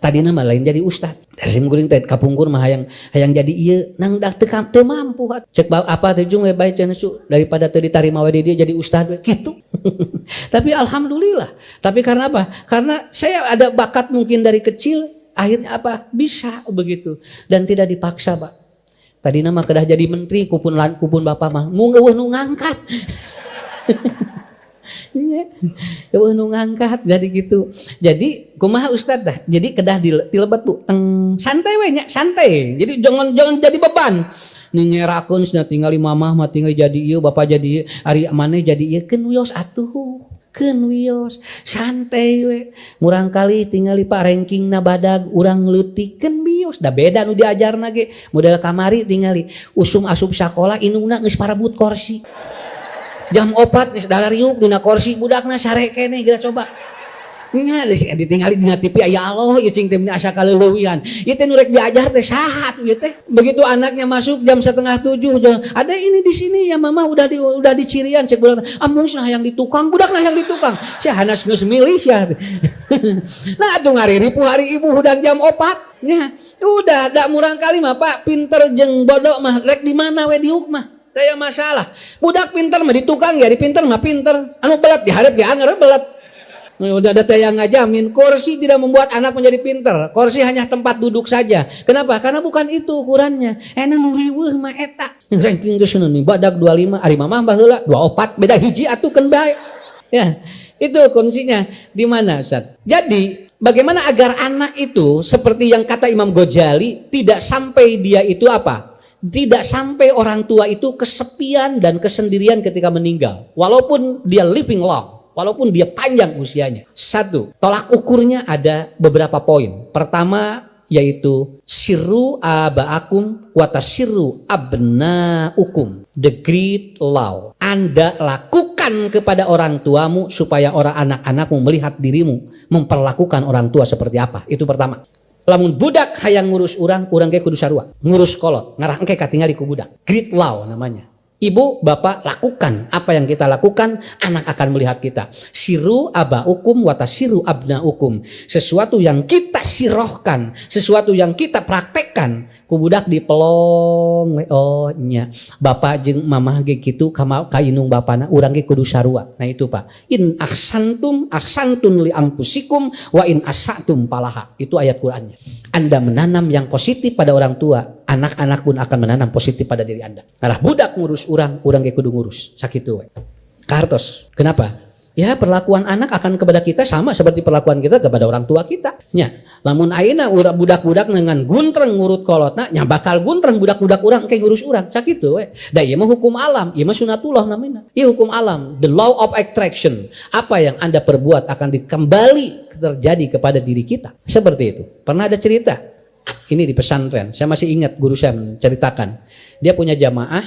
tadina mah lain jadi ustad. Da sim kuring teh kapungkur mah hayang jadi ieu, nang dah teu mampu. Cek apa teh jung we bae cenah su daripada teu ditarima we di dia jadi ustad we kitu. Tapi alhamdulillah. Tapi karena apa? Karena saya ada bakat mungkin dari kecil. Akhirnya apa? Bisa begitu. Dan tidak dipaksa Pak. Tadi nama kedah jadi menteri kupun bapak mah. Ngeueuh nu ngangkat. Eueuh nu ngangkat jadi gitu. Jadi kumaha Ustad dah. Jadi kedah dilebet Bu. Santai we nya, santai. Jadi jangan jadi beban. Ningerakeun cenah tingali mamah mah tingali jadi ieu, bapak jadi ieu, ari maneh jadi ieu, keun wios atuh. Keun wios santai we, murang kali tingali Pak ranking na badag urang leutik keun wios, da beda nu diajarna ge model kamari tingali usum asup sakola indungna geus parebut kursi jam 4 geus dalariuk dina kursi budakna sare keneh geura coba nya ditinggali dina TV ya Allah ieu cing teh asa kaleulewihan ieu teh nu rek diajar teh saha ieu teh begitu anaknya masuk jam 6:30 ada ini di sini ya mama udah dicirian cek budak amun nah yang di tukang budakna yang di tukang sia hanas geus milih ya nah atuh ngariripu hari ibu hudang jam 4 nya udah da murang kali mah Pak pinter jeung bodoh mah rek di mana we diuk mah teu masalah budak pinter mah di tukang ya di pinter mah pinter anu belat di hareup ge anger belat. Udah ada yang ngajamin kursi tidak membuat anak menjadi pinter. Kursi hanya tempat duduk saja. Kenapa? Karena bukan itu ukurannya. Enak nuriweuh mah eta. Ranking geus nih badak 25, ari mamah baheula 24, beda hiji atuh keun bae. Ya, itu kuncinya di mana Ustaz? Jadi, bagaimana agar anak itu seperti yang kata Imam Ghazali tidak sampai dia itu apa? Tidak sampai orang tua itu kesepian dan kesendirian ketika meninggal. Walaupun dia living long. Walaupun dia panjang usianya. 1, tolak ukurnya ada beberapa poin. Pertama yaitu sirru abaakum watasirru abnaukum. The great law. Anda lakukan kepada orang tuamu supaya orang anak-anakmu melihat dirimu memperlakukan orang tua seperti apa. Itu pertama. Lamun budak hayang ngurus urang ge kudu sarua. Ngurus kolot, ngarah engke katingali ku budak. Great law namanya. Ibu, bapak lakukan apa yang kita lakukan, anak akan melihat kita. Siru abaukum watasiru abnaukum. Sesuatu yang kita sirohkan, sesuatu yang kita praktekkan, ku budak dipelong. Oh nya, bapak jeung mamah ge kitu ka inung bapana, urang ge kudu sarua. Nah itu Pak. In ahsantum li anfusikum wa in asatum falaha. Itu ayat Qur'annya. Anda menanam yang positif pada orang tua, anak-anak pun akan menanam positif pada diri Anda. Karena budak ngurus urang ge kudu ngurus. Sakitu we. Kartos. Kenapa? Ya, perlakuan anak akan kepada kita sama seperti perlakuan kita kepada orang tua kita. Nya, lamun ayeuna budak-budak dengan guntreng ngurut kolotna, nya bakal guntreng budak-budak urang kayak ngurus urang. Sakitu we. Da ieu mah hukum alam, ieu mah sunatullah namina. Ieu hukum alam, the law of attraction. Apa yang Anda perbuat akan dikembali terjadi kepada diri kita. Seperti itu. Pernah ada cerita. Ini di pesantren. Saya masih ingat guru saya menceritakan. Dia punya jamaah,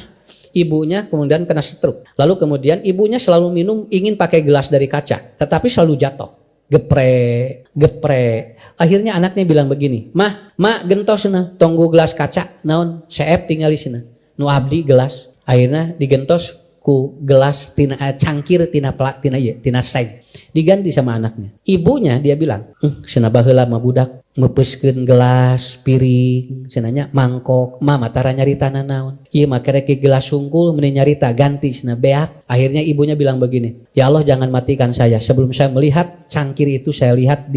ibunya kemudian kena stroke. Lalu kemudian ibunya selalu minum, ingin pakai gelas dari kaca, tetapi selalu jatuh. Geprek. Akhirnya anaknya bilang begini, Mah gentos na, tonggu gelas kaca, naon, seep tinggal di sini. Nu abdi gelas. Akhirnya digentos ku gelas cangkir tina seng. Diganti sama anaknya. Ibunya dia bilang, cenah baheula mah budak mepeskeun gelas, piring, cenanya mangkok, mah tara nyarita naon. Ieu mah kerek gelas sungkul meni nyarita ganti cenah beak. Akhirnya ibunya bilang begini, ya Allah jangan matikan saya sebelum saya melihat cangkir itu saya lihat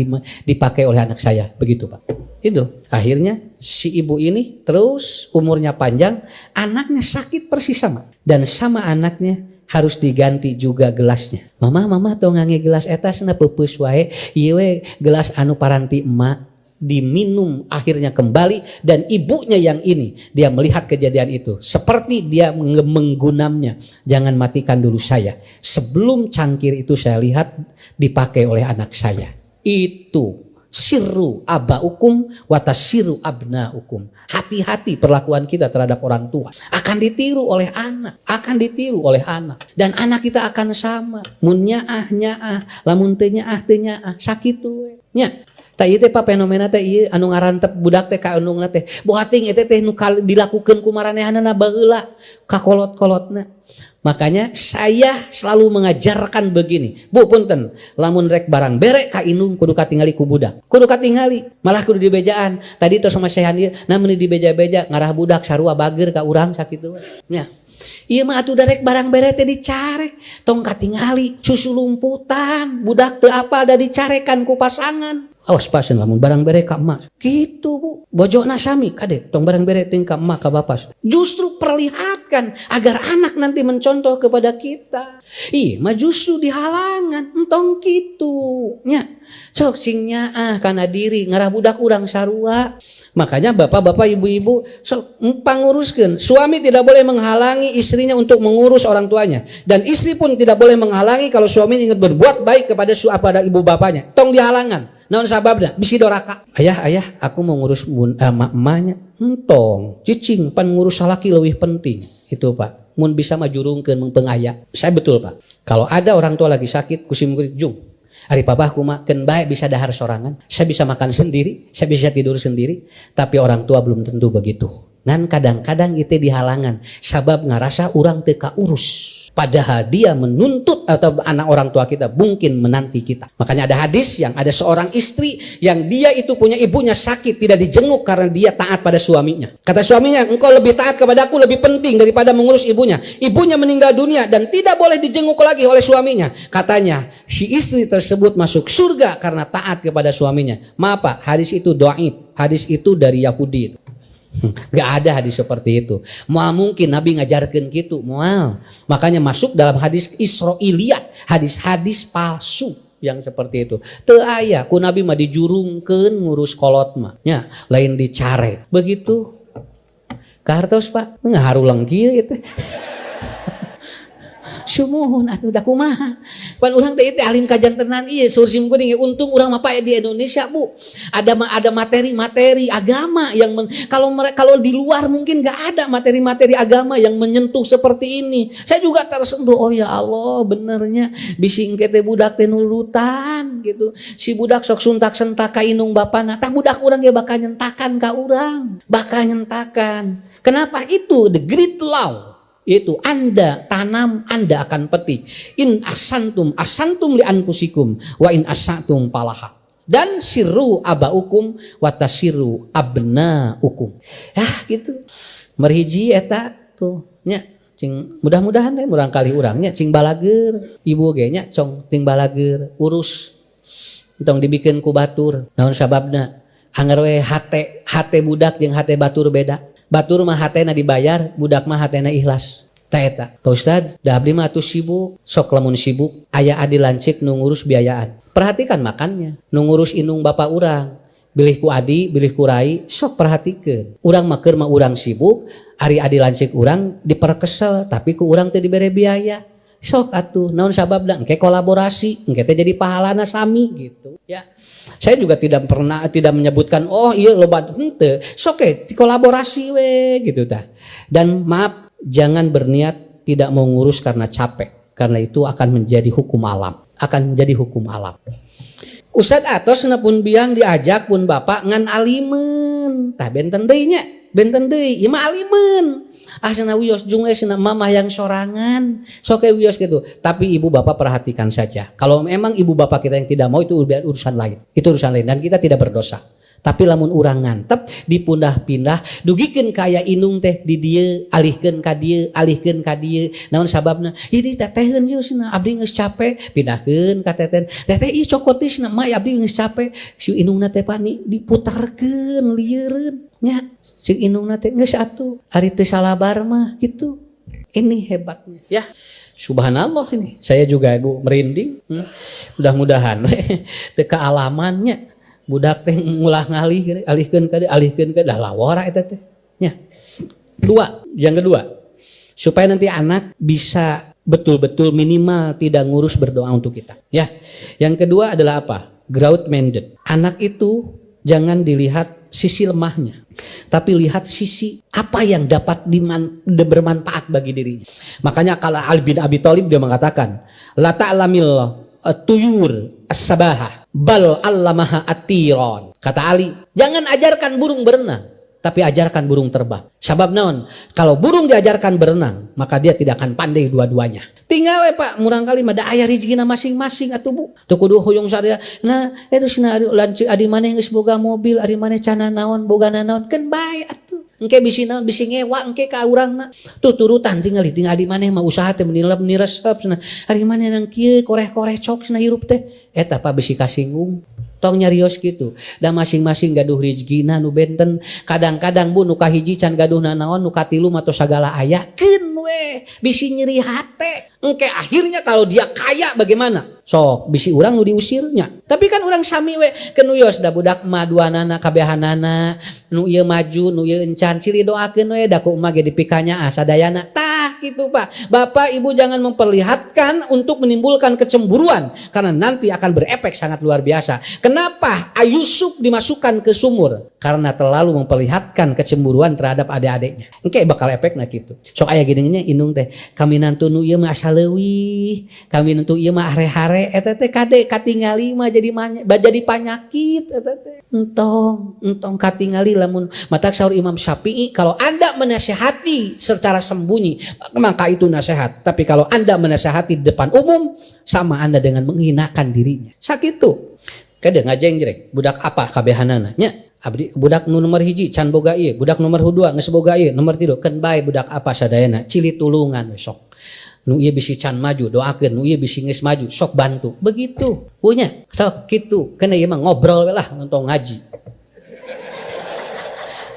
dipakai oleh anak saya. Begitu Pak. Itu akhirnya si ibu ini terus umurnya panjang, anaknya sakit persis sama, dan sama anaknya harus diganti juga gelasnya. Mama tong ngangge gelas eta cenah peupeus wae, ieu we gelas anu paranti emak. Diminum akhirnya kembali, dan ibunya yang ini dia melihat kejadian itu seperti dia menggunamnya. Jangan matikan dulu saya sebelum cangkir itu saya lihat dipakai oleh anak saya. Itu sirru abaukum watasiru abnaukum. Hati-hati perlakuan kita terhadap orang tua akan ditiru oleh anak, dan anak kita akan sama. Mun nyaah lamun teu nyaah sakitu nya. Tak ieu teh fenomena teh ieu anu ngarantep budak teh ka undungna teh. Boating eta teh nu dilakukeun ku maranehanna baheula ka kolot-kolotna. Makanya saya selalu mengajarkan begini. Bu punten, lamun rek barang bere ka indung kudu katingali ku budak. Kudu katingali, malah kudu dibejaan. Tadi tos sama sehan ieu, namun dibeja-beja ngarah budak sarua bager ka urang sakitu. Nya. Ieu mah atuh rek barang bere teh dicarek, tong katingali susu lumputan, budak teu apal da dicarekan ku pasangan. Awas pasen lamun barang bere ka emak. Gitu Bu. Bojona sami kade tong barang bere teh ka emak ka bapas. Justru perlihatkan agar anak nanti mencontoh kepada kita. Iya mah justru dihalangan entong kitu nya. Sok sing nyaah kana diri ngarah budak urang sarua. Makanya bapak-bapak, ibu-ibu sok panguruskeun. Suami tidak boleh menghalangi istrinya untuk mengurus orang tuanya, dan istri pun tidak boleh menghalangi kalau suami ingin berbuat baik kepada ibu bapaknya. Tong dihalangan. Naon sababna? Bisi doraka. Ayah, aku mau ngurus emak-emaknya. Entong, cicing pan ngurus salaki leuwih penting. Itu Pak. Mun bisa majurungkeun mengpeung aya. Saya betul Pak. Kalau ada orang tua lagi sakit, kusim kuring jung. Ari papa kumaha keun bae bisa dahar sorangan. Saya bisa makan sendiri, saya bisa tidur sendiri. Tapi orang tua belum tentu begitu. Ngan kadang-kadang itu dihalangan. Sabab ngarasa urang teu kaurus. Padahal dia menuntut atau anak orang tua kita mungkin menanti kita. Makanya ada hadis yang ada seorang istri yang dia itu punya ibunya sakit, tidak dijenguk karena dia taat pada suaminya. Kata suaminya, engkau lebih taat kepadaku lebih penting daripada mengurus ibunya. Ibunya meninggal dunia dan tidak boleh dijenguk lagi oleh suaminya. Katanya si istri tersebut masuk surga karena taat kepada suaminya. Maaf Pak, hadis itu dhaif. Hadis itu dari Yahudi. Gak ada hadis seperti itu. Mau mungkin Nabi ngajarkan gitu. Mau. Makanya masuk dalam hadis Israiliyat, hadis-hadis palsu yang seperti itu. Teu aya ku Nabi mah dijurungkeun ngurus kolot mah. Nya, lain dicare. Begitu. Kartos Pak, ngaharulang kieu itu. Sumuhun atuh da kumaha. Pan urang teh alim kajantenan ieu sursim kuning untung urang mah Pak di Indonesia Bu. Ada materi-materi agama yang kalau di luar mungkin enggak ada materi-materi agama yang menyentuh seperti ini. Saya juga tersentuh, oh ya Allah benernya bisi engke teh budak teh nurutan gitu. Si budak sok suntak-sentak ka indung bapana. Tah budak urang ge bakal nyentakan ka urang. Bakal nyentakan. Kenapa itu? The great law. Itu Anda tanam, Anda akan petik. In asantum li anfusikum wa in asatum palaha. Dan sirru abaukum wa tasiru abnaukum. Gitu. Merhiji eta tuh nya cing mudah-mudahan teh murang kali urangnya cing balager ibu ge nya cong ting balager urus tong dibikeun ku batur. Naon sababna? Angger we hate budak jeung hate batur beda. Batur mah hatena dibayar, budak mah hatena ikhlas. Ta eta, Pak Ustad, da abdi mah atuh sibuk, sok lamun sibuk aya adi lancik nu ngurus biayaan. Perhatikan makannya, nu ngurus inung bapak urang. Bilih ku adi, bilih ku rai, sok perhatikeun. Urang mah keur mah urang sibuk, ari adi lancik urang diperkesel, tapi ku urang teh dibere biaya. Sok atuh, naon sababna engke kolaborasi, engke teh jadi pahalana sami gitu ya. Saya juga tidak menyebutkan oh iya loba henteu, sok kolaborasi we gitu tah. Dan maaf, jangan berniat tidak mau ngurus karena capek, karena itu akan menjadi hukum alam, Ustad atos pun biang diajak pun bapak ngan alimen, tah benten deui nya, benten deui, ieu mah alimen. Cenah wios jeung cenah mamah yang sorangan, sok wios gitu. Tapi ibu bapak perhatikan saja. Kalau memang ibu bapak kita yang tidak mau itu urusan lain. Itu urusan lain dan kita tidak berdosa. Tapi lamun urang ngantep dipindah-pindah dugikeun kaya inung teh di dieu alihkeun ka dieu naon sababna ieu diteteheun jeung cenah abdi geus capek pindahkeun ka teten teteh ieu cokot cenah mah abdi geus capek si inungna teh pani diputerkeun lieureun nya si inungna teh geus atuh ari teu salabar mah gitu. Ini hebatnya ya. Subhanallah ini saya juga ibu merinding. Mudah-mudahan teu kaalamannya budak teh ngulah ngalih alihkeun ka dah lawara eta teh nya. Yang kedua supaya nanti anak bisa betul-betul minimal tidak ngurus berdoa untuk kita ya. Yang kedua adalah apa? Growth minded. Anak itu jangan dilihat sisi lemahnya, tapi lihat sisi apa yang dapat bermanfaat bagi dirinya. Makanya kalau Ali bin Abi Thalib dia mengatakan la ta'lamil tuyur as-sabahah bal allamaha at-tiran. Kata Ali, jangan ajarkan burung berenang, tapi ajarkan burung terbang. Sabab naon? Kalau burung diajarkan berenang, maka dia tidak akan pandai dua-duanya. Tinggal we Pak, murang kali mah da aya rezekina masing-masing atuh Bu. Teu kudu hoyong sadaya. Nah, eta cenah lanceuk adi maneh geus boga mobil, ari maneh cana naon, bogana naon, keun bae atuh. Engke bisi naon, bisi ngewa engke ka urangna. Tuh turutan tinggal adi maneh mah usaha teh niresep cenah. Ari maneh nang kieu koreh-koreh cok cenah hirup teh. Eta Pak bisi kasinggung. Tong nyarios gitu. Da masing-masing gaduh rezekina nu benten. Kadang-kadang Bu nu kahiji can gaduhna naon, nu katilu mah tos sagala aya. Keun we, bisi nyeri hate. Engke akhirnya kalau dia kaya bagaimana? Sok bisi urang nu diusirnya. Tapi kan urang sami we keun wios da budak emah duanana kabehanana, nu ieu maju, nu ieu encan ciri doakeun we da ku emah ge dipikanya sadayana. Tah gitu Pak. Bapak Ibu jangan memperlihatkan untuk menimbulkan kecemburuan karena nanti akan berefek sangat luar biasa. Kenapa Yusuf dimasukkan ke sumur? Karena terlalu memperlihatkan kecemburuan terhadap adik-adiknya. Engke bakal efekna kitu. Sok aya geuninnya inung teh kami nantu nu ieu mah asa leuwih, kami nantu ieu mah are-hare eta teh kade katingali mah jadi panyakit eta teh. Entong katingali lamun matak saur Imam Syafi'i kalau Anda menasihati secara sembunyi maka itu nasihat. Tapi kalau Anda menasihati di depan umum sama Anda dengan menghinakan dirinya. Sakitu. Kadang ngajeng jirek budak apa kabehanana nya abdi budak nu nomor hiji can boga ieu budak nomor 2 geus boga ieu nomor 3 keun bae budak apa sadayana cili tulungan we sok nu ieu bisi can maju doakeun nu ieu bisi geus maju sok bantu begitu punya sok kitu kana ieu mah ngobrol we lah untuk ngaji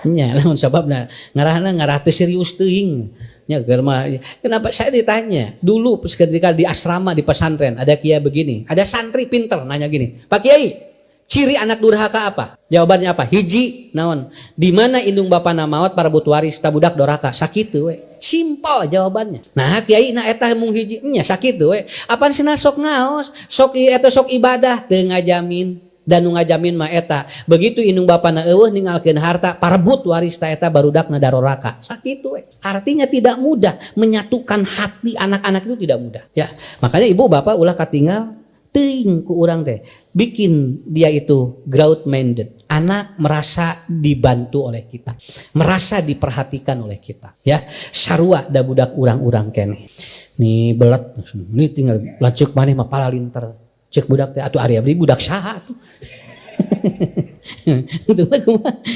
nya naon sababna ngarah teu serius teuing nya germa. Kenapa saya ditanya dulu ketika di asrama di pesantren ada kiai begini, ada santri pinter nanya gini, Pak Kiai ciri anak durhaka apa? Jawabannya apa? Hiji naon di mana indung bapa maot para butuaris tabudak doraka sakitu we. Simpel jawabannya. Nah Kiai na eta mung hiji nya sakitu we. Apaan cenah sok ngaos sok eta sok ibadah teu ngajamin. Dan nu ngajamin mah eta begitu indung bapana eueuh ninggalkeun harta parebut waris ta eta barudakna daroraka sakitu we. Artinya tidak mudah menyatukan hati anak-anak itu tidak mudah ya. Makanya ibu bapak ulah katinggal teuing ku urang teh bikin dia itu growth minded. Anak merasa dibantu oleh kita, merasa diperhatikan oleh kita ya. Sarua da budak urang-urang keneh nih belet nih tinggal lanceuk maneh mah palalinter cek budak teh atuh ari abdi budak saha atuh.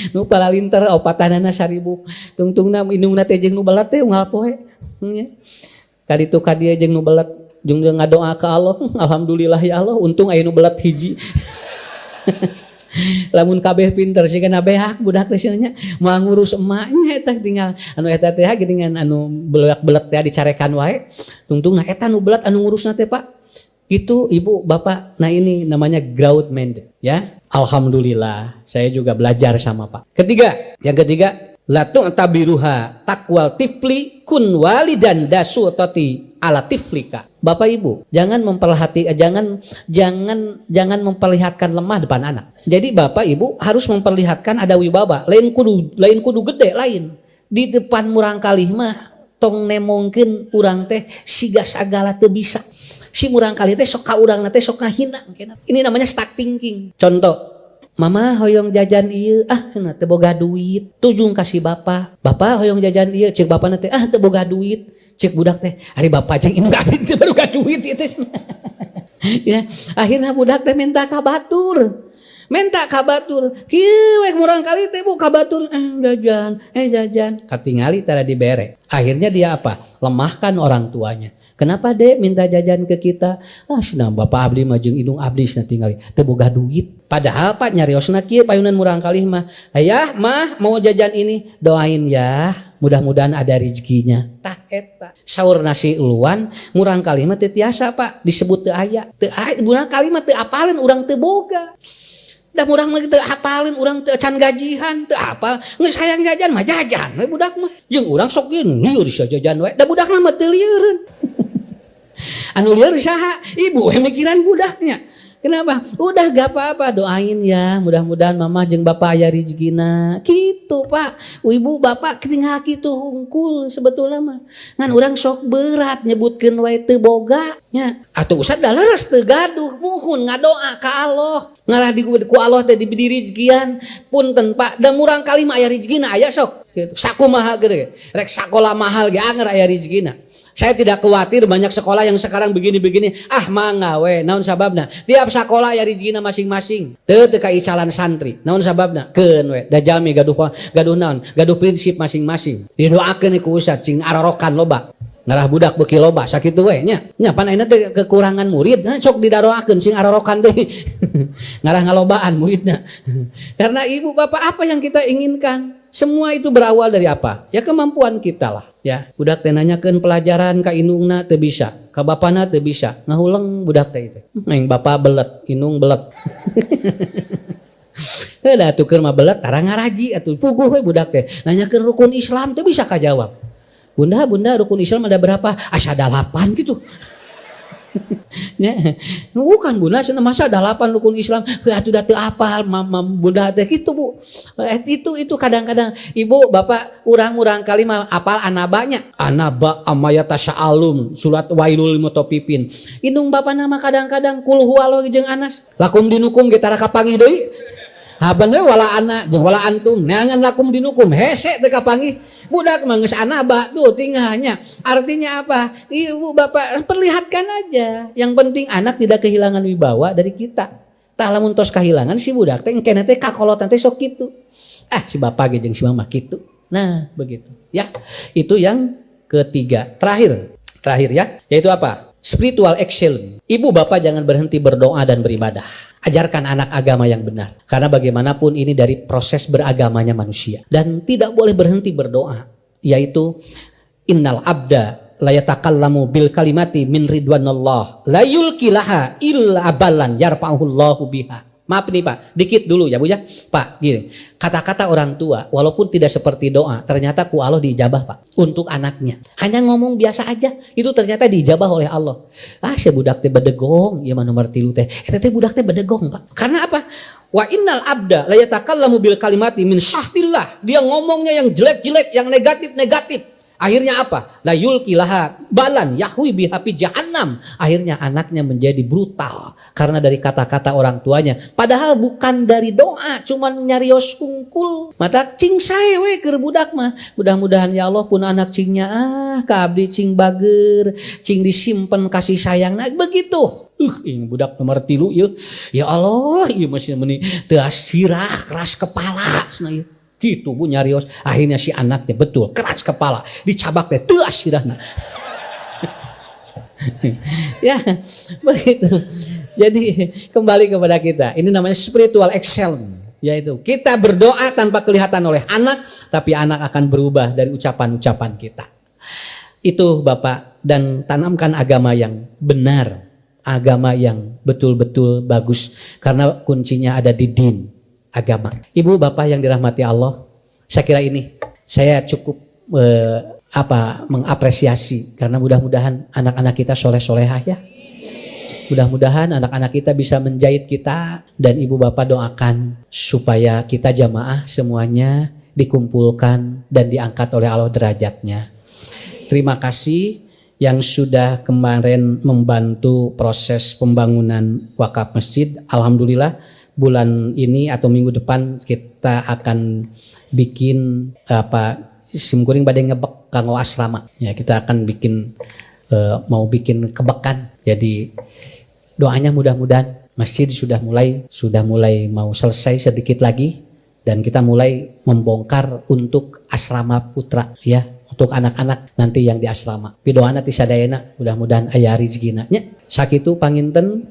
Nu palalinter opatanana 1000. Tungtungna indungna teh jeung nu belet teh unggal poe. Kaditu ka dieu jeung nu belet jeung ngadoa ka Allah, alhamdulillah ya Allah untung aya nu belet hiji. Lamun kabeh pinter sih kana behak budak teh nya moal ngurus emaknya eta tinggal anu eta teh geuningan anu beulak-beulek teh dicarekan wae tungtungna eta nu belat anu ngurusna teh Pak. Itu Ibu Bapak. Nah ini namanya growth minded ya. Alhamdulillah saya juga belajar sama Pak. Yang ketiga la tu'tabiruha taqwal tifli kun walidan dasutati ala tiflika. Bapak Ibu, jangan memperlihatkan lemah depan anak. Jadi Bapak Ibu harus memperlihatkan ada wibawa. Lain kudu gede lain. Di depan murang kalih mah tong nemongkeun urang teh siga sagala teu bisa. Si murang kalih teh sok ka urangna teh sok kahina. Ini namanya stuck thinking. Contoh, Mama hoyong jajan ieu cenah teu boga duit. Tujung kasih Bapak. Bapak hoyong jajan ieu ceuk bapana teh teu boga duit. Ceuk budak teh ari Bapak jeung indung abdi teu boga duit ieu teh. Ya, akhirnya budak teh minta ka batur. Kieu we murang kali teh bu ka batur jajan. Katingali tara dibere. Akhirnya dia apa? Lemahkan orang tuanya. Kenapa Dek minta jajan ke kita? Cenah Bapak abdi mah jeung indung abdi cenah tingali teu boga duit. Padahal Pak nyariosna kieu payunan murang kalih mah. Ayah, Mah mau jajan ini, doain ya. Mudah-mudahan ada rezekinya. Tah eta. Saur nasi uluan murang kalih mah teu tiasa Pak disebut teu aya. Teu aya murang kalih mah teu apaleun urang teu boga. Da murang mah teu apaleun urang teu can gajihan, teu apal. Geus hayang jajan mah jajan we budak mah. Jeung urang sok lieur sia jajan we. Da budakna mah teu lieureun. Anu lieur saha? Ibu mikiran budaknya. Kenapa? Udah gak apa-apa, doain ya, mudah-mudahan Mama jeung Bapak aya rezekina. Gitu Pak. Ibu Bapak tinggal kitu hungkul sebetulnya mah. Ngan urang sok berat nyebutkeun wae teu boga nya. Atuh usah da leres teu gaduh, muhun ngadoa ka Allah. Ngarah ku Allah teh diberi rezekian. Punten Pak, da murang kali mah aya rezekina aya sok. Gitu. Sakumaha gede. Rek sakola mahal ge anger aya rezekina. Saya tidak khawatir banyak sekolah yang sekarang begini-begini. Mangga we, naon sababna? Tiap sekolah ya rezekina masing-masing. Teu ka icalan santri. Naon sababna? Keun we. Da jalmi gaduh naon? Gaduh prinsip masing-masing. Didoakeun ku ustad cing arorokan loba. Ngarah budak beuki loba sakitu we nya. Nya pan ayeuna teh kekurangan murid, sok didaroakeun sing arorokan deui. Ngarah ngalobaan muridna. Karena Ibu Bapak apa yang kita inginkan? Semua itu berawal dari apa? Ya kemampuan kita lah. Ya, budak teh nanyakeun pelajaran ka indungna teu bisa, ka bapana teu bisa. Ngahuleng budak teh itu. Neng Bapak belet, indung belet. Da atuh mah belet tara ngaraji atuh puguh we budak teh. Nanyakeun rukun Islam teu bisa kajawab. Bunda rukun Islam ada berapa? Asa 8 gitu. Ya, bukan Bunda cenah masa ada 8 rukun Islam. Atuh da teu apal Bunda teh kitu Bu. Itu kadang-kadang Ibu Bapak urang-urang kali mah apal anabanya. Anaba amayata sa'alum surat wailul mutaffifin. Indung Bapak nama kadang-kadang kul huwallahu jeung Anas. Lakum dinukum ge tara kapanggih deui. Haban we wala ana jeung wala antum. Neangan lakum dinukum hese teu kapanggih. Budak mah geus anaba tuh tinggalnya. Artinya apa? Ibu Bapak perlihatkan aja. Yang penting anak tidak kehilangan wibawa dari kita. Tah lamun tos kahilangan si budak teh engkena teh kakolotan teh sok kitu. Si Bapak ge jeung si Mama kitu. Nah, begitu. Ya. Itu yang ketiga. Terakhir ya, yaitu apa? Spiritual excellence. Ibu Bapak jangan berhenti berdoa dan beribadah. Ajarkan anak agama yang benar. Karena bagaimanapun ini dari proses beragamanya manusia. Dan tidak boleh berhenti berdoa. Yaitu innal abda la yatakallamu bil kalimati min ridwanallah la yulkilaha illa abalan yarfa'uhullahu biha. Maaf nih Pak, dikit dulu ya Bu ya. Pak, gini. Kata-kata orang tua walaupun tidak seperti doa, ternyata ku Allah diijabah Pak untuk anaknya. Hanya ngomong biasa aja, itu ternyata diijabah oleh Allah. Si budak teh bedegong, ieu mah nomor 3 teh. Eta teh budak teh bedegong Pak. Karena apa? Wa innal abda la yatakallamu bil kalimati min syahtillah. Dia ngomongnya yang jelek-jelek, yang negatif-negatif. Akhirnya apa? La yulkilaha balan yahwi bihapi jahannam. Akhirnya anaknya menjadi brutal karena dari kata-kata orang tuanya. Padahal bukan dari doa, cuman nyarios hungkul. Mata cing sae we keur budak mah. Mudah-mudahan ya Allah pun anak cingnya ka abdi cing bager, cing disimpen kasih sayang. Nah begitu. Ini budak nomor 3 ieu. Ya Allah, ieu masih meni teu sirah keras kepala cenah ieu. Gitu Bu nyarios. Akhirnya si anaknya betul keras kepala dicabak teh teu asirahna. Ya, begitu. Jadi kembali kepada kita. Ini namanya spiritual excellence, yaitu kita berdoa tanpa kelihatan oleh anak, tapi anak akan berubah dari ucapan-ucapan kita. Itu Bapak, dan tanamkan agama yang benar, agama yang betul-betul bagus, karena kuncinya ada di din, agama. Ibu Bapak yang dirahmati Allah, saya kira ini saya cukup mengapresiasi, karena mudah-mudahan anak-anak kita soleh-solehah ya. Mudah-mudahan anak-anak kita bisa menjahit kita, dan ibu bapak doakan supaya kita jamaah semuanya dikumpulkan dan diangkat oleh Allah derajatnya. Terima kasih yang sudah kemarin membantu proses pembangunan wakaf masjid. Alhamdulillah bulan ini atau minggu depan kita akan bikin simkuring badai ngebek kanggo asrama. Ya, kita akan bikin mau bikin kebekan. Jadi doanya mudah-mudahan masjid sudah mulai mau selesai sedikit lagi, dan kita mulai membongkar untuk asrama putra ya, untuk anak-anak nanti yang di asrama. Pidoana ti sadayana mudah-mudahan aya rezekina nya. Sakitu panginten.